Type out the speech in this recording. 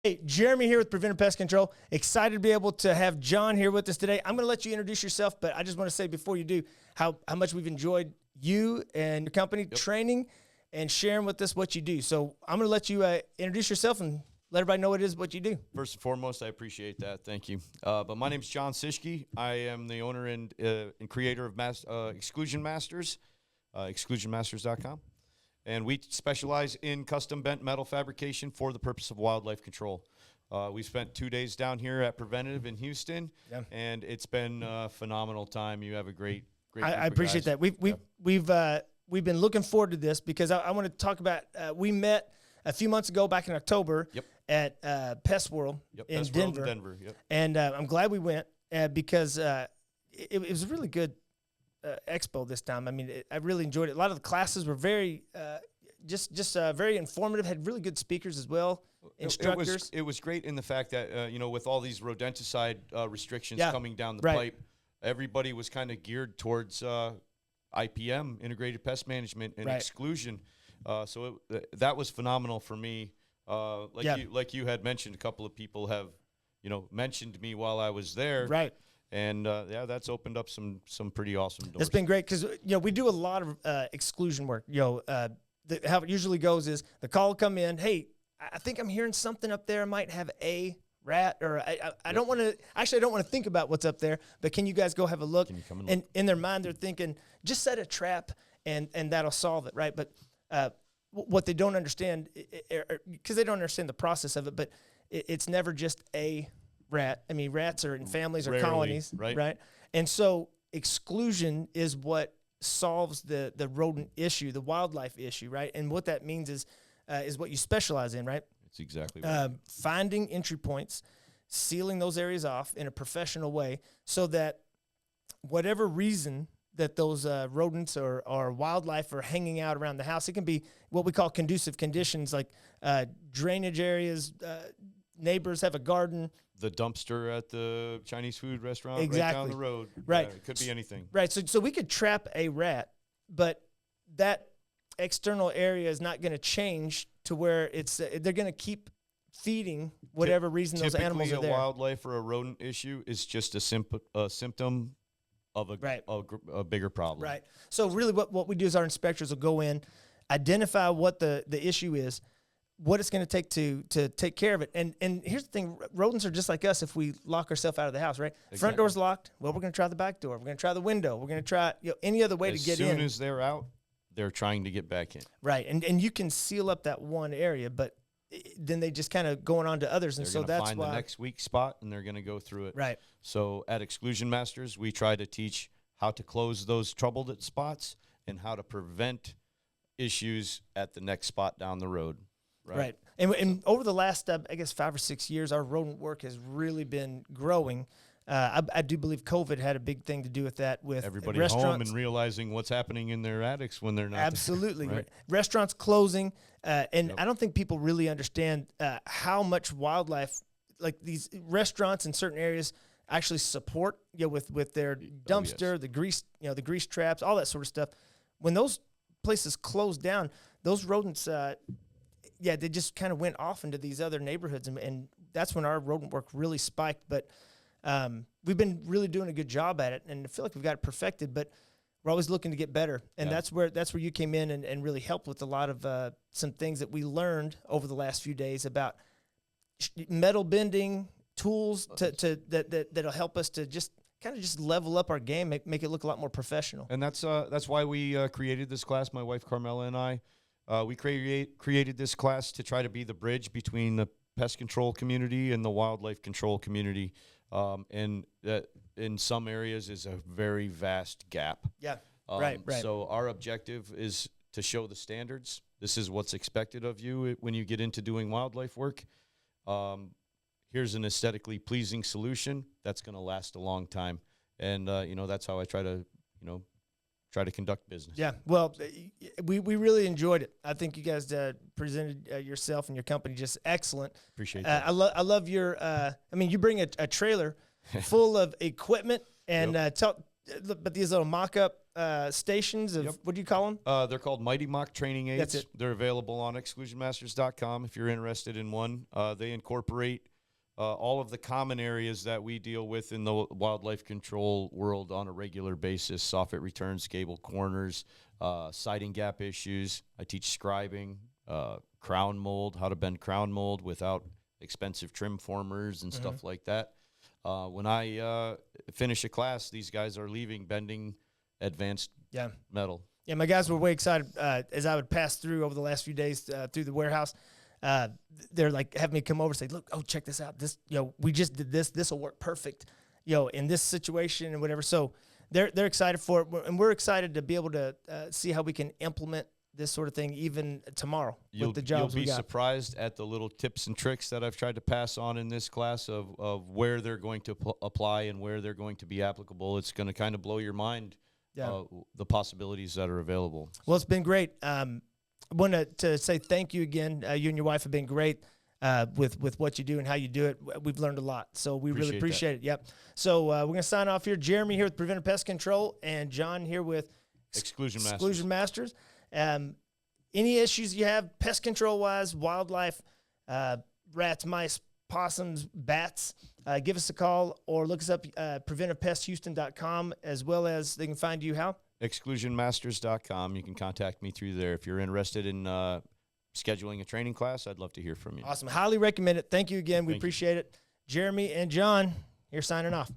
Hey, Jeremy here with Preventive Pest Control. Excited to be able to have Jon here with us today. I'm going to let you introduce yourself, but I just want to say before you do how much we've enjoyed you and your company training and sharing with us what you do. So I'm going to let you introduce yourself and let everybody know what it is, what you do. First and foremost, I appreciate that. Thank you. But my name's Jon Sischke. I am the owner and creator of Exclusion Masters, exclusionmasters.com. And we specialize in custom bent metal fabrication for the purpose of wildlife control. We spent 2 days down here at Preventive in Houston, and it's been a phenomenal time. You have a great I appreciate that. We've been looking forward to this because I want to talk about. We met a few months ago back in October at Pest World in Denver. And I'm glad we went because it was a really good expo this time. I mean, I really enjoyed it. A lot of the classes were very, very informative. Had really good speakers as well, instructors. It was great in the fact that with all these rodenticide restrictions coming down the pipe, everybody was kind of geared towards IPM, integrated pest management, and exclusion. So that was phenomenal for me. Like you had mentioned, a couple of people have mentioned me while I was there. Right. And that's opened up some pretty awesome doors. It's been great because we do a lot of exclusion work. How it usually goes is the call will come in. Hey, I think I'm hearing something up there. I might have a rat, or I don't want to. Actually, I don't want to think about what's up there. But can you guys go have a look? And in their mind, they're thinking just set a trap and that'll solve it, right? But what they don't understand, because they don't understand the process of it, but it's never just a rat. I mean, rats are in families or colonies, right? And so exclusion is what solves the rodent issue, the wildlife issue, right? And what that means is what you specialize in, right? It's exactly right. Finding entry points, sealing those areas off in a professional way so that whatever reason that those rodents or wildlife are hanging out around the house, it can be what we call conducive conditions, like drainage areas, neighbors have a garden. The dumpster at the Chinese food restaurant right down the road. Right. It could be anything. Right. So we could trap a rat, but that external area is not going to change to where they're going to keep feeding whatever reason those animals are there. Typically, a wildlife or a rodent issue is just a symptom of a bigger problem. Right. So really what we do is our inspectors will go in, identify what the issue is, what it's going to take to take care of it. And here's the thing, rodents are just like us if we lock ourselves out of the house, right? Exactly. Front door's locked. Well, we're going to try the back door. We're going to try the window. We're going to try any other way to get in. As soon as they're out, they're trying to get back in. Right. And you can seal up that one area, but then they just kind of going on to others. And so that's why. They're going to find the next weak spot, and they're going to go through it. Right. So at Exclusion Masters, we try to teach how to close those troubled spots and how to prevent issues at the next spot down the road. Right. And over the last, I guess, 5 or 6 years, our rodent work has really been growing. I do believe COVID had a big thing to do with that, with everybody restaurants home and realizing what's happening in their attics when they're not. Absolutely. There, right? Restaurants closing. And I don't think people really understand how much wildlife, like these restaurants in certain areas, actually support, with their dumpster, the grease traps, all that sort of stuff. When those places closed down, those rodents, they just kind of went off into these other neighborhoods, and that's when our rodent work really spiked. But we've been really doing a good job at it, and I feel like we've got it perfected, but we're always looking to get better. And that's where you came in and really helped with a lot of some things that we learned over the last few days about metal bending, tools that'll help us to just kind of just level up our game, make it look a lot more professional. And that's why we created this class. My wife Carmela and I, we created this class to try to be the bridge between the pest control community and the wildlife control community. And that in some areas is a very vast gap. Yeah, right. So our objective is to show the standards. This is what's expected of you when you get into doing wildlife work. Here's an aesthetically pleasing solution that's going to last a long time. And, that's how I try to conduct business. Yeah, well, we really enjoyed it. I think you guys presented yourself and your company just excellent. Appreciate that. I love your, you bring a trailer full of equipment and but these little mock-up stations of, what do you call them? They're called Mighty Mock Training Aids. That's it. They're available on exclusionmasters.com if you're interested in one. They incorporate all of the common areas that we deal with in the wildlife control world on a regular basis: soffit returns, gable corners, siding gap issues. I teach scribing, crown mold, how to bend crown mold without expensive trim formers and stuff like that. When I finish a class, these guys are leaving bending advanced metal. Yeah, my guys were way excited as I would pass through over the last few days through the warehouse. They're like having me come over and say, look, oh, check this out. This, we just did this. This will work perfect, in this situation and whatever. So they're excited for it. And we're excited to be able to see how we can implement this sort of thing even tomorrow with the jobs we got. You'll be surprised at the little tips and tricks that I've tried to pass on in this class of where they're going to apply and where they're going to be applicable. It's going to kind of blow your mind, the possibilities that are available. Well, it's been great. I want to say thank you again. You and your wife have been great with what you do and how you do it. We've learned a lot, so we really appreciate it. Yep. So we're going to sign off here. Jeremy here with Preventive Pest Control and Jon here with Exclusion Masters. Any issues you have, pest control-wise, wildlife, rats, mice, possums, bats, give us a call or look us up at preventivepesthouston.com, as well as they can find you how? Exclusionmasters.com. You can contact me through there. If you're interested in scheduling a training class, I'd love to hear from you. Awesome. Highly recommend it. Thank you again. We appreciate it. Jeremy and Jon, here signing off.